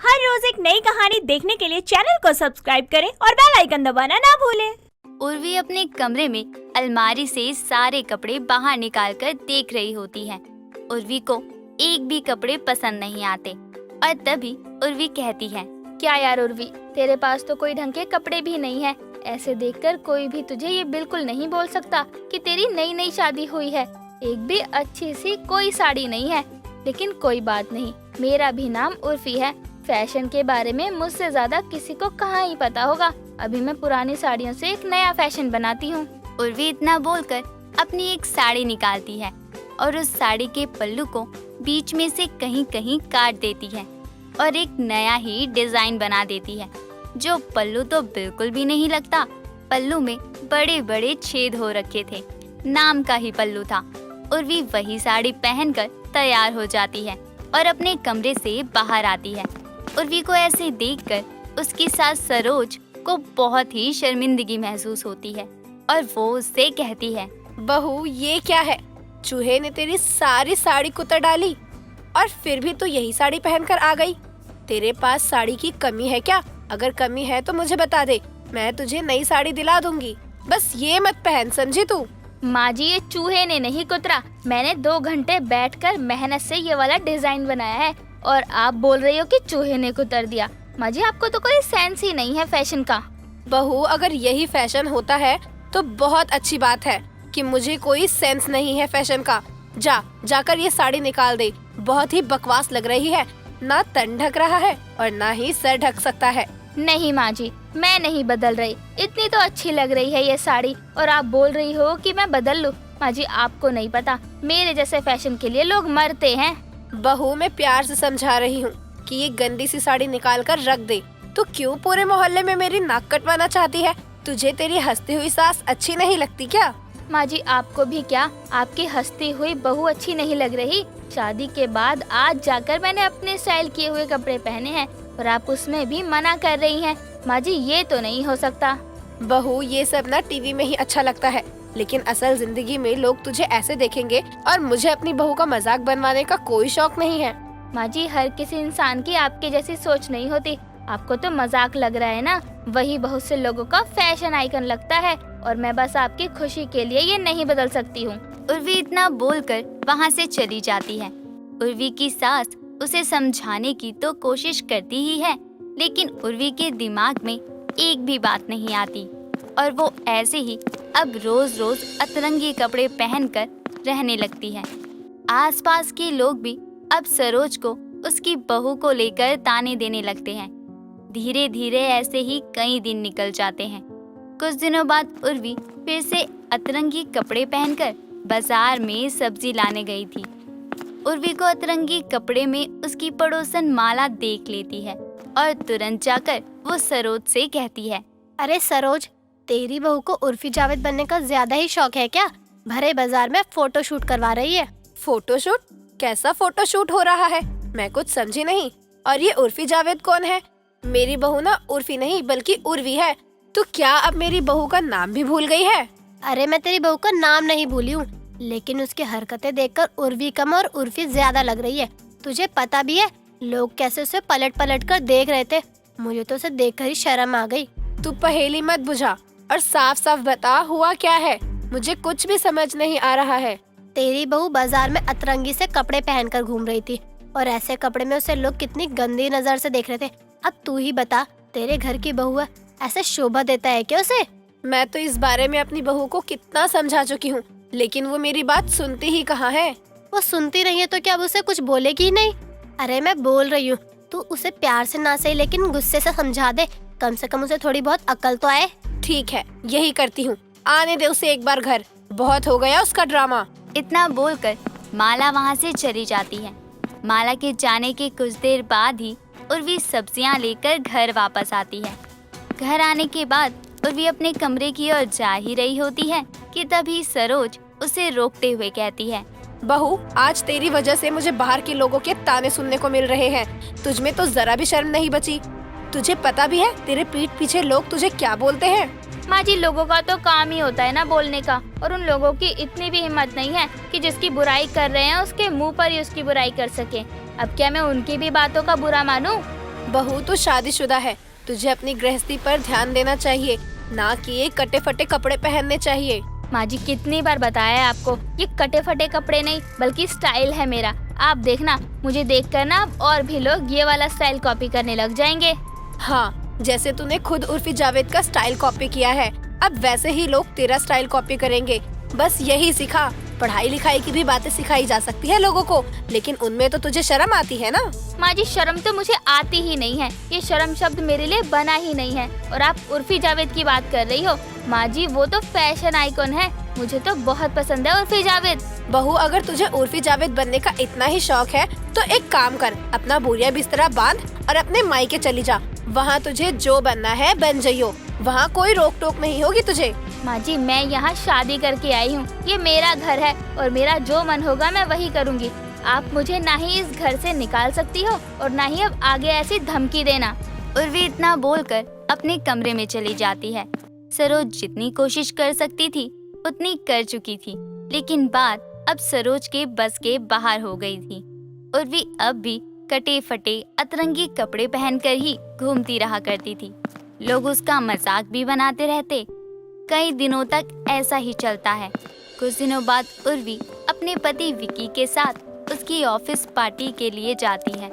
हर रोज एक नई कहानी देखने के लिए चैनल को सब्सक्राइब करें और बेल आइकन दबाना ना भूलें। उर्वी अपने कमरे में अलमारी से सारे कपड़े बाहर निकालकर देख रही होती है। उर्वी को एक भी कपड़े पसंद नहीं आते और तभी उर्वी कहती है, क्या यार उर्वी, तेरे पास तो कोई ढंग के कपड़े भी नहीं है। ऐसे देखकर कोई भी तुझे ये बिल्कुल नहीं बोल सकता कि तेरी नई नई शादी हुई है। एक भी अच्छी सी कोई साड़ी नहीं है। लेकिन कोई बात नहीं, मेरा भी नाम उर्फी है। फैशन के बारे में मुझसे ज्यादा किसी को कहाँ ही पता होगा। अभी मैं पुरानी साड़ियों से एक नया फैशन बनाती हूँ। उर्वी इतना बोलकर अपनी एक साड़ी निकालती है और उस साड़ी के पल्लू को बीच में से कहीं कहीं काट देती है और एक नया ही डिजाइन बना देती है, जो पल्लू तो बिल्कुल भी नहीं लगता। पल्लू में बड़े बड़े छेद हो रखे थे, नाम का ही पल्लू था। उर्वी वही साड़ी पहनकर तैयार हो जाती है और अपने कमरे से बाहर आती है। उर्वी को ऐसे देखकर उसकी सास सरोज को बहुत ही शर्मिंदगी महसूस होती है और वो उससे कहती है, बहू ये क्या है? चूहे ने तेरी सारी साड़ी कुतर डाली और फिर भी तू यही साड़ी पहनकर आ गई। तेरे पास साड़ी की कमी है क्या? अगर कमी है तो मुझे बता दे, मैं तुझे नई साड़ी दिला दूंगी। बस ये मत पहन, समझी तू? माँ जी, ये चूहे ने नहीं कुतरा, मैंने 2 घंटे बैठकर मेहनत से ये वाला डिजाइन बनाया है और आप बोल रही हो कि चूहे ने कुतर दिया। माँ जी, आपको तो कोई सेंस ही नहीं है फैशन का। बहू, अगर यही फैशन होता है तो बहुत अच्छी बात है कि मुझे कोई सेंस नहीं है फैशन का। जाकर ये साड़ी निकाल दे। बहुत ही बकवास लग रही है, ना तन ढक रहा है और ना ही सर ढक सकता है। नहीं माँ जी, मैं नहीं बदल रही। इतनी तो अच्छी लग रही है ये साड़ी और आप बोल रही हो कि मैं बदल लूं। माँ जी, आपको नहीं पता, मेरे जैसे फैशन के लिए लोग मरते हैं। बहू, मैं प्यार से समझा रही हूँ कि ये गंदी सी साड़ी निकाल कर रख दे। तो क्यों पूरे मोहल्ले में मेरी नाक कटवाना चाहती है? तुझे तेरी हंसती हुई सास अच्छी नहीं लगती क्या? माँ जी, आपको भी क्या, आपकी हंसती हुई बहू अच्छी नहीं लग रही? शादी के बाद आज जाकर मैंने अपने स्टाइल किए हुए कपड़े पहने हैं और आप उसमें भी मना कर रही हैं। माँ जी, ये तो नहीं हो सकता। बहू, ये सब ना टीवी में ही अच्छा लगता है, लेकिन असल जिंदगी में लोग तुझे ऐसे देखेंगे और मुझे अपनी बहू का मजाक बनवाने का कोई शौक नहीं है। माँ जी, हर किसी इंसान की आपके जैसी सोच नहीं होती। आपको तो मजाक लग रहा है ना, वही बहुत से लोगों का फैशन आइकन लगता है और मैं बस आपकी खुशी के लिए ये नहीं बदल सकती हूँ। उर्वी इतना बोलकर वहाँ से चली जाती है। उर्वी की सास उसे समझाने की तो कोशिश करती ही है, लेकिन उर्वी के दिमाग में एक भी बात नहीं आती और वो ऐसे ही अब रोज रोज अतरंगी कपड़े पहनकर रहने लगती है। आसपास के लोग भी अब सरोज को उसकी बहू को लेकर ताने देने लगते हैं। धीरे धीरे ऐसे ही कई दिन निकल जाते हैं। कुछ दिनों बाद उर्वी फिर से अतरंगी कपड़े पहनकर बाजार में सब्जी लाने गई थी। उर्वी को अतरंगी कपड़े में उसकी पड़ोसन माला देख लेती है और तुरंत जाकर वो सरोज से कहती है, अरे सरोज, तेरी बहू को उर्फी जावेद बनने का ज्यादा ही शौक है क्या? भरे बाजार में फोटो शूट करवा रही है। Photo shoot? कैसा फोटो शूट हो रहा है? मैं कुछ समझी नहीं। और ये उर्फी जावेद कौन है? मेरी बहू ना उर्फी नहीं बल्कि उर्वी है। तो क्या अब मेरी बहू का नाम भी भूल गई है? अरे मैं तेरी बहू का नाम नहीं भूली हूँ, लेकिन उसकी हरकतें देखकर उर्वी कम और उर्फी ज्यादा लग रही है। तुझे पता भी है लोग कैसे उसे पलट पलट कर देख रहे थे? मुझे तो उसे देखकर ही शर्म आ गई। तू पहेली मत बुझा और साफ साफ बता, हुआ क्या है? मुझे कुछ भी समझ नहीं आ रहा है। तेरी बहू बाजार में अतरंगी से कपड़े पहनकर घूम रही थी और ऐसे कपड़े में उसे लोग कितनी गंदी नजर से देख रहे थे। अब तू ही बता, तेरे घर की बहू है, ऐसे शोभा देता है क्या उसे? मैं तो इस बारे में अपनी बहू को कितना समझा चुकी हूँ, लेकिन वो मेरी बात सुनती ही कहाँ है। वो सुनती नहीं है तो क्या अब उसे कुछ बोलेगी ही नहीं? अरे मैं बोल रही हूँ, तू उसे प्यार से ना सही लेकिन गुस्से से समझा दे, कम से कम उसे थोड़ी बहुत अकल तो आए। ठीक है, यही करती हूँ। आने दे उसे एक बार घर, बहुत हो गया उसका ड्रामा। इतना बोलकर माला वहाँ से चली जाती है। माला के जाने के कुछ देर बाद ही उर्वी सब्जियाँ लेकर घर वापस आती है। घर आने के बाद उर्वी अपने कमरे की ओर जा ही रही होती है कि तभी सरोज उसे रोकते हुए कहती है, बहू, आज तेरी वजह से मुझे बाहर के लोगों के ताने सुनने को मिल रहे हैं। तुझमें तो जरा भी शर्म नहीं बची। तुझे पता भी है तेरे पीठ पीछे लोग तुझे क्या बोलते हैं? माँ जी, लोगों का तो काम ही होता है ना बोलने का, और उन लोगों की इतनी भी हिम्मत नहीं है कि जिसकी बुराई कर रहे हैं उसके मुंह पर ही उसकी बुराई कर सके। अब क्या मैं उनकी भी बातों का बुरा मानूं? बहू तू शादीशुदा है, तुझे अपनी गृहस्थी पर ध्यान देना चाहिए, ना कि ये कटे फटे कपड़े पहनने चाहिए। माँ जी कितनी बार बताया है आपको, ये कटे फटे कपड़े नहीं बल्कि स्टाइल है मेरा। आप देखना, मुझे देखकर ना अब और भी लोग ये वाला स्टाइल कॉपी करने लग जाएंगे। हाँ, जैसे तूने खुद उर्फी जावेद का स्टाइल कॉपी किया है, अब वैसे ही लोग तेरा स्टाइल कॉपी करेंगे। बस यही सिखा। पढ़ाई लिखाई की भी बातें सिखाई जा सकती है लोगों को, लेकिन उनमें तो तुझे शर्म आती है ना। माँ जी शर्म तो मुझे आती ही नहीं है, ये शर्म शब्द मेरे लिए बना ही नहीं है। और आप उर्फी जावेद की बात कर रही हो, माँ जी वो तो फैशन आइकॉन है, मुझे तो बहुत पसंद है उर्फी जावेद। बहू अगर तुझे उर्फी जावेद बनने का इतना ही शौक है तो एक काम कर, अपना बोरिया बिस्तरा बांध और अपने मायके चली जा। वहाँ तुझे जो बनना है बन जाइयो, वहाँ कोई रोक टोक नहीं होगी तुझे। माँ जी मैं यहाँ शादी करके आई हूँ, ये मेरा घर है और मेरा जो मन होगा मैं वही करूँगी। आप मुझे ना ही इस घर से निकाल सकती हो और ना ही अब आगे ऐसी धमकी देना। उर्वी इतना बोलकर अपने कमरे में चली जाती है। सरोज जितनी कोशिश कर सकती थी उतनी कर चुकी थी, लेकिन बात अब सरोज के बस के बाहर हो गई थी। उर्वी अब भी कटे फटे अतरंगी कपड़े पहनकर ही घूमती रहा करती थी। लोग उसका मजाक भी बनाते रहते। कई दिनों तक ऐसा ही चलता है। कुछ दिनों बाद उर्वी अपने पति विकी के साथ उसकी ऑफिस पार्टी के लिए जाती है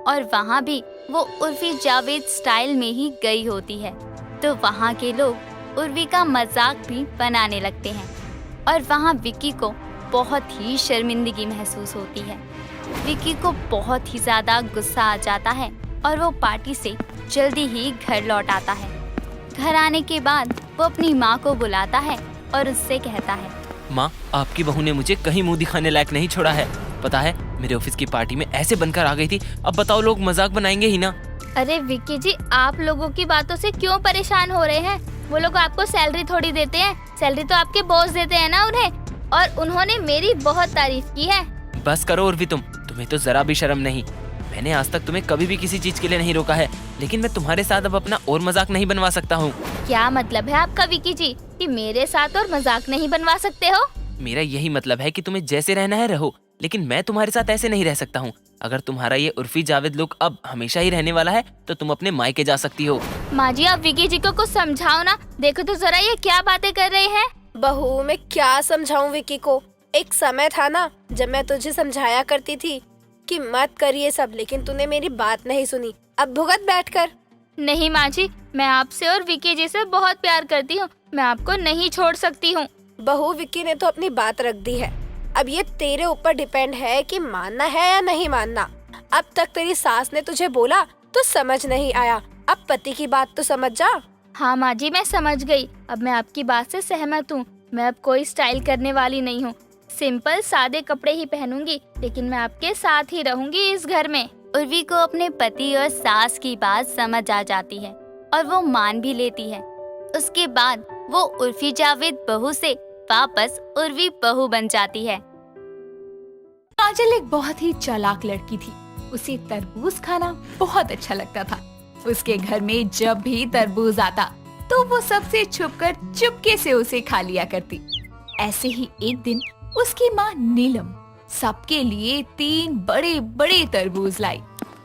और वहाँ भी वो उर्वी जावेद स्टाइल में ही गई होती है। तो वहाँ के लोग उर्वी का मजाक भी बनाने लगते हैं और वहाँ विकी को बहुत ही शर्मिंदगी महसूस होती है। विकी को बहुत ही ज्यादा गुस्सा आ जाता है और वो पार्टी से जल्दी ही घर लौट आता है। घर आने के बाद वो अपनी माँ को बुलाता है और उससे कहता है, माँ, आपकी बहू ने मुझे कहीं मुंह दिखाने लायक नहीं छोड़ा है। पता है, मेरे ऑफिस की पार्टी में ऐसे बनकर आ गई थी। अब बताओ, लोग मजाक बनाएंगे ही ना। अरे विक्की जी, आप लोगों की बातों से क्यों परेशान हो रहे हैं? वो लोग आपको सैलरी थोड़ी देते हैं, सैलरी तो आपके बॉस देते हैं ना उन्हें। और उन्होंने मेरी बहुत तारीफ की है। बस करो उर्वी, तुम्हें तो जरा भी शर्म नहीं। मैंने आज तक तुम्हें कभी भी किसी चीज के लिए नहीं रोका है, लेकिन मैं तुम्हारे साथ अब अपना और मजाक नहीं बनवा सकता हूँ। क्या मतलब है आपका विक्की जी कि मेरे साथ और मजाक नहीं बनवा सकते हो? मेरा यही मतलब है कि तुम्हें जैसे रहना है रहो, लेकिन मैं तुम्हारे साथ ऐसे नहीं रह सकता हूँ। अगर तुम्हारा ये उर्फी जावेद लुक अब हमेशा ही रहने वाला है तो तुम अपने मायके जा सकती हो। माँ जी आप विक्की जी को कुछ समझाओ ना, देखो तो जरा ये क्या बातें कर रहे हैं। बहू मैं क्या समझाऊं विकी को। एक समय था ना जब मैं तुझे समझाया करती थी कि मत कर ये सब, लेकिन तूने मेरी बात नहीं सुनी। अब भुगत बैठकर। नहीं माँ जी, मैं आपसे और विक्की जी से बहुत प्यार करती हूँ, मैं आपको नहीं छोड़ सकती हूँ। बहू विक्की ने तो अपनी बात रख दी है, अब ये तेरे ऊपर डिपेंड है कि मानना है या नहीं मानना। अब तक तेरी सास ने तुझे बोला तो समझ नहीं आया, अब पति की बात तो समझ जा। हाँ माँ जी मैं समझ गई, अब मैं आपकी बात से सहमत हूँ। मैं अब कोई स्टाइल करने वाली नहीं हूँ, सिंपल सादे कपड़े ही पहनूंगी, लेकिन मैं आपके साथ ही रहूंगी इस घर में। उर्वी को अपने पति और सास की बात समझ आ जाती है और वो मान भी लेती है। उसके बाद वो उर्फी जावेद बहू से वापस उर्वी बहू बन जाती है। काजल एक बहुत ही चालाक लड़की थी। उसे तरबूज खाना बहुत अच्छा लगता था। उसके घर में जब भी तरबूज आता तो वो सबसे छुपकर चुपके से उसे खा लिया करती। ऐसे ही एक दिन उसकी माँ नीलम सबके लिए 3 बड़े बड़े तरबूज लाई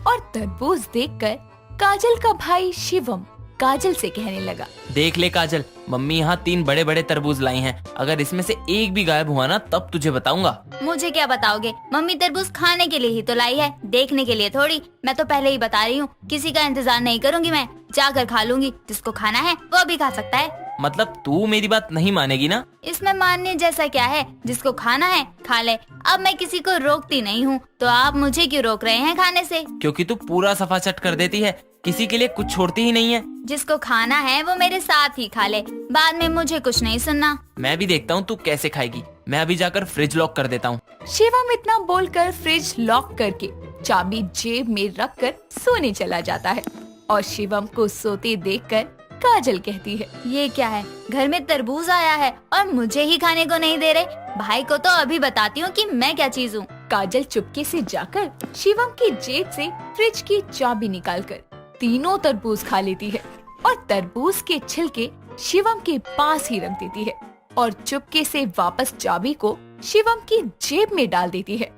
और तरबूज देखकर काजल का भाई शिवम काजल से कहने लगा, देख ले काजल, मम्मी यहाँ 3 बड़े बड़े तरबूज लाई हैं। अगर इसमें से एक भी गायब हुआ ना तब तुझे बताऊंगा। मुझे क्या बताओगे, मम्मी तरबूज खाने के लिए ही तो लाई है, देखने के लिए थोड़ी। मैं तो पहले ही बता रही हूँ, किसी का इंतजार नहीं करूंगी, मैं जाकर खा लूंगी। जिसको खाना है वो भी खा सकता है। मतलब तू मेरी बात नहीं मानेगी ना? इसमें मानने जैसा क्या है, जिसको खाना है खा ले। अब मैं किसी को रोकती नहीं हूँ, तो आप मुझे क्यों रोक रहे हैं खाने से? क्योंकि तू पूरा सफा चट कर देती है, किसी के लिए कुछ छोड़ती ही नहीं है। जिसको खाना है वो मेरे साथ ही खा ले, बाद में मुझे कुछ नहीं सुनना। मैं भी देखता हूँ तू कैसे खाएगी। मैं अभी जाकर फ्रिज लॉक कर देता हूँ। शिवम इतना बोलकर फ्रिज लॉक करके चाबी जेब में रखकर सोने चला जाता है और शिवम को सोते देखकर काजल कहती है, ये क्या है, घर में तरबूज आया है और मुझे ही खाने को नहीं दे रहे। भाई को तो अभी बताती हूँ कि मैं क्या चीज हूँ। काजल चुपके से जाकर शिवम की जेब से फ्रिज की चाबी निकालकर तीनों तरबूज खा लेती है और तरबूज के छिलके शिवम के पास ही रख देती है और चुपके से वापस चाबी को शिवम की जेब में डाल देती है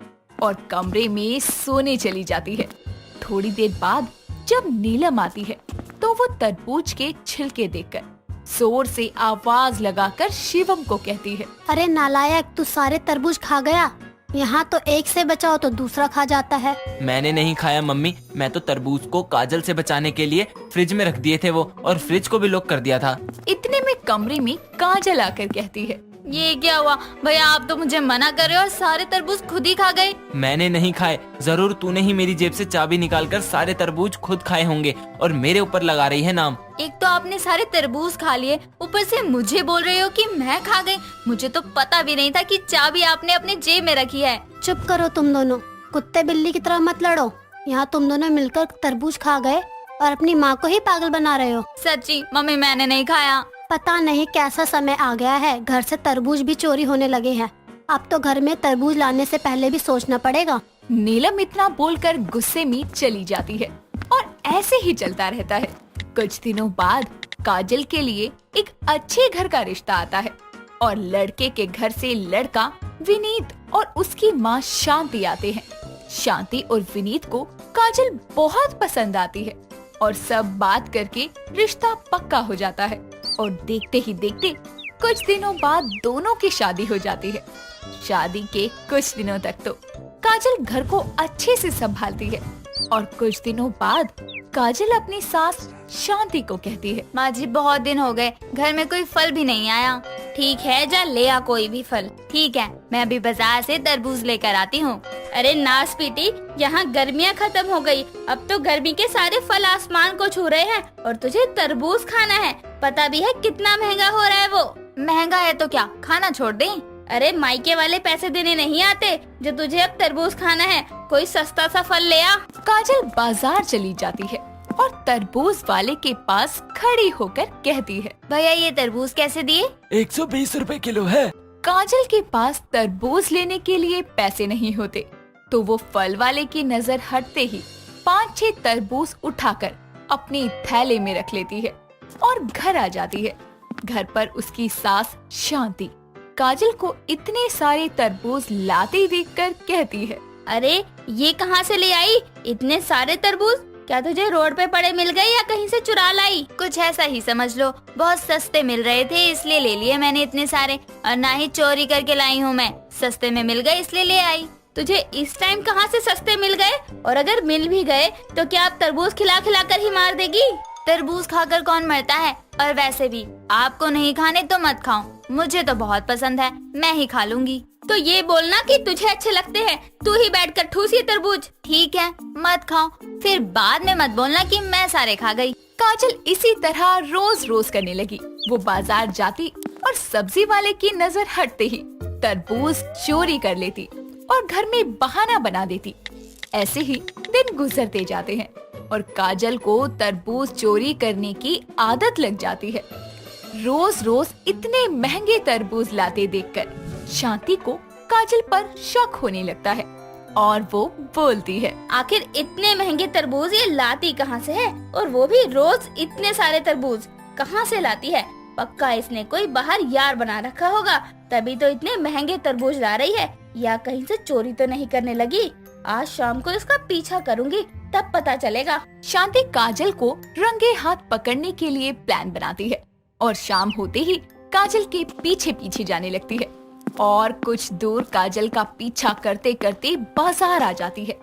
और कमरे में सोने चली जाती है। थोड़ी देर बाद जब नीलम आती है तो वो तरबूज के छिलके देखकर जोर से आवाज लगाकर शिवम को कहती है, अरे नालायक, तू सारे तरबूज खा गया। यहाँ तो एक से बचाओ तो दूसरा खा जाता है। मैंने नहीं खाया मम्मी, मैं तो तरबूज को काजल से बचाने के लिए फ्रिज में रख दिए थे वो, और फ्रिज को भी लॉक कर दिया था। इतने में कमरे में काजल आकर कहती है, ये क्या हुआ भैया, आप तो मुझे मना कर रहे हो और सारे तरबूज खुद ही खा गए। मैंने नहीं खाए, जरूर तूने ही मेरी जेब से चाबी निकालकर सारे तरबूज खुद खाए होंगे और मेरे ऊपर लगा रही है नाम। एक तो आपने सारे तरबूज खा लिए, ऊपर से मुझे बोल रहे हो कि मैं खा गई। मुझे तो पता भी नहीं था कि चाबी आपने अपने जेब में रखी है। चुप करो तुम दोनों, कुत्ते बिल्ली की तरह मत लड़ो। यहाँ तुम दोनों मिलकर तरबूज खा गए और अपनी माँ को ही पागल बना रहे हो। सच्ची मम्मी, मैंने नहीं खाया। पता नहीं कैसा समय आ गया है, घर से तरबूज भी चोरी होने लगे हैं। अब तो घर में तरबूज लाने से पहले भी सोचना पड़ेगा। नीलम इतना बोलकर गुस्से में चली जाती है और ऐसे ही चलता रहता है। कुछ दिनों बाद काजल के लिए एक अच्छे घर का रिश्ता आता है और लड़के के घर से लड़का विनीत और उसकी माँ शांति आते हैं। शांति और विनीत को काजल बहुत पसंद आती है और सब बात करके रिश्ता पक्का हो जाता है और देखते ही देखते कुछ दिनों बाद दोनों की शादी हो जाती है। शादी के कुछ दिनों तक तो काजल घर को अच्छे से संभालती है और कुछ दिनों बाद काजल अपनी सास शांति को कहती है, माँ जी बहुत दिन हो गए, घर में कोई फल भी नहीं आया। ठीक है, जा ले आ कोई भी फल। ठीक है, मैं अभी बाजार से तरबूज लेकर आती हूँ। अरे नास बेटी, यहाँ गर्मियाँ खत्म हो गई, अब तो गर्मी के सारे फल आसमान को छू रहे हैं और तुझे तरबूज खाना है। पता भी है कितना महंगा हो रहा है वो। महंगा है तो क्या, खाना छोड़ दें? अरे मायके वाले पैसे देने नहीं आते जो तुझे अब तरबूज खाना है। कोई सस्ता सा फल ले आ। काजल बाजार चली जाती है और तरबूज वाले के पास खड़ी होकर कहती है, भैया ये तरबूज कैसे दिए? 120 रुपए किलो है। काजल के पास तरबूज लेने के लिए पैसे नहीं होते तो वो फल वाले की नजर हटते ही 5-6 तरबूज उठाकर अपने थैले में रख लेती है और घर आ जाती है। घर पर उसकी सास शांति काजल को इतने सारे तरबूज लाते देखकर कहती है, अरे ये कहाँ से ले आई इतने सारे तरबूज? क्या तुझे रोड पे पड़े मिल गए या कहीं से चुरा लाई? कुछ ऐसा ही समझ लो, बहुत सस्ते मिल रहे थे इसलिए ले लिए मैंने इतने सारे, और ना ही चोरी करके लाई हूँ मैं, सस्ते में मिल गए इसलिए ले आई। तुझे इस टाइम कहाँ से सस्ते मिल गए? और अगर मिल भी गए तो क्या आप तरबूज खिला खिला कर ही मार देगी? तरबूज खाकर कौन मरता है, और वैसे भी आपको नहीं खाने तो मत खाओ, मुझे तो बहुत पसंद है, मैं ही खा लूंगी। तो ये बोलना कि तुझे अच्छे लगते हैं, तू ही बैठकर ठूस ये तरबूज। ठीक है मत खाओ, फिर बाद में मत बोलना कि मैं सारे खा गई। काजल इसी तरह रोज रोज करने लगी। वो बाजार जाती और सब्जी वाले की नजर हटते ही तरबूज चोरी कर लेती और घर में बहाना बना देती। ऐसे ही दिन गुजरते जाते हैं और काजल को तरबूज चोरी करने की आदत लग जाती है। रोज रोज इतने महंगे तरबूज लाते देखकर शांति को काजल पर शक होने लगता है और वो बोलती है, आखिर इतने महंगे तरबूज ये लाती कहाँ से है? और वो भी रोज इतने सारे तरबूज कहाँ से लाती है? पक्का इसने कोई बाहर यार बना रखा होगा, तभी तो इतने महंगे तरबूज ला रही है। या कहीं से चोरी तो नहीं करने लगी? आज शाम को इसका पीछा करूंगी, तब पता चलेगा। शांति काजल को रंगे हाथ पकड़ने के लिए प्लान बनाती है और शाम होते ही काजल के पीछे पीछे जाने लगती है और कुछ दूर काजल का पीछा करते करते बाजार आ जाती है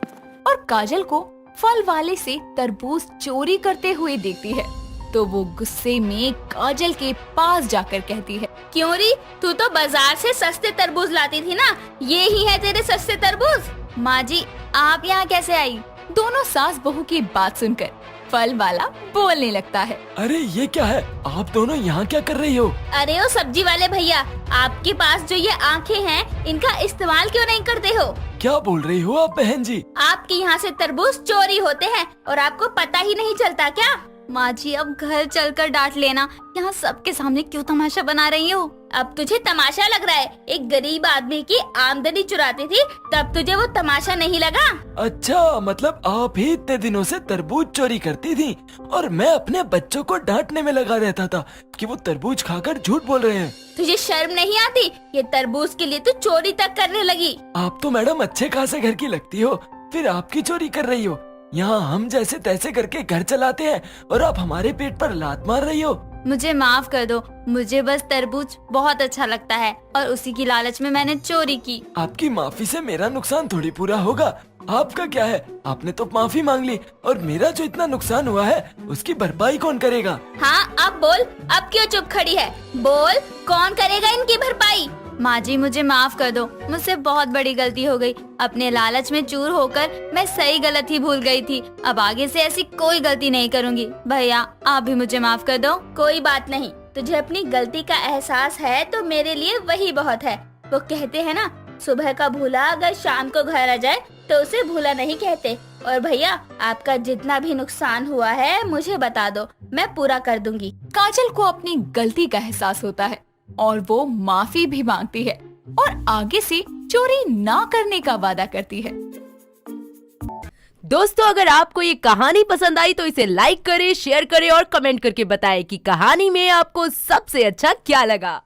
और काजल को फल वाले से तरबूज चोरी करते हुए देखती है तो वो गुस्से में काजल के पास जाकर कहती है, क्यों री, तू तो बाजार से सस्ते तरबूज लाती थी ना, ये ही है तेरे सस्ते तरबूज? माँ जी आप यहाँ कैसे आई? दोनों सास बहू की बात सुनकर फल वाला बोलने लगता है, अरे ये क्या है, आप दोनों यहाँ क्या कर रही हो? अरे ओ सब्जी वाले भैया, आपके पास जो ये आंखें हैं, इनका इस्तेमाल क्यों नहीं करते हो? क्या बोल रही हो आप बहन जी? आपके यहाँ से तरबूज चोरी होते हैं और आपको पता ही नहीं चलता क्या? माँ जी अब घर चलकर डांट लेना, यहाँ सबके सामने क्यों तमाशा बना रही हो? अब तुझे तमाशा लग रहा है? एक गरीब आदमी की आमदनी चुराती थी तब तुझे वो तमाशा नहीं लगा? अच्छा, मतलब आप ही इतने दिनों से तरबूज चोरी करती थी और मैं अपने बच्चों को डांटने में लगा रहता था कि वो तरबूज खाकर झूठ बोल रहे हैं। तुझे शर्म नहीं आती? ये तरबूज के लिए तू चोरी तक करने लगी। आप तो मैडम अच्छे खासे घर की लगती हो, फिर आपकी चोरी कर रही हो। यहाँ हम जैसे तैसे करके घर चलाते हैं और आप हमारे पेट पर लात मार रही हो। मुझे माफ कर दो, मुझे बस तरबूज बहुत अच्छा लगता है और उसी की लालच में मैंने चोरी की। आपकी माफी से मेरा नुकसान थोड़ी पूरा होगा। आपका क्या है, आपने तो माफी मांग ली और मेरा जो इतना नुकसान हुआ है उसकी भरपाई कौन करेगा? हाँ अब बोल, अब क्यों चुप खड़ी है? बोल, कौन करेगा इनकी भरपाई? माँ जी मुझे माफ कर दो, मुझसे बहुत बड़ी गलती हो गई। अपने लालच में चूर होकर मैं सही गलत ही भूल गई थी। अब आगे से ऐसी कोई गलती नहीं करूँगी। भैया आप भी मुझे माफ कर दो। कोई बात नहीं, तुझे अपनी गलती का एहसास है तो मेरे लिए वही बहुत है। वो कहते हैं ना, सुबह का भूला अगर शाम को घर आ जाए तो उसे भूला नहीं कहते। और भैया आपका जितना भी नुकसान हुआ है मुझे बता दो, मैं पूरा कर दूंगी। काजल को अपनी गलती का एहसास होता है और वो माफी भी मांगती है और आगे से चोरी ना करने का वादा करती है। दोस्तों अगर आपको ये कहानी पसंद आई तो इसे लाइक करें, शेयर करें और कमेंट करके बताएं कि कहानी में आपको सबसे अच्छा क्या लगा।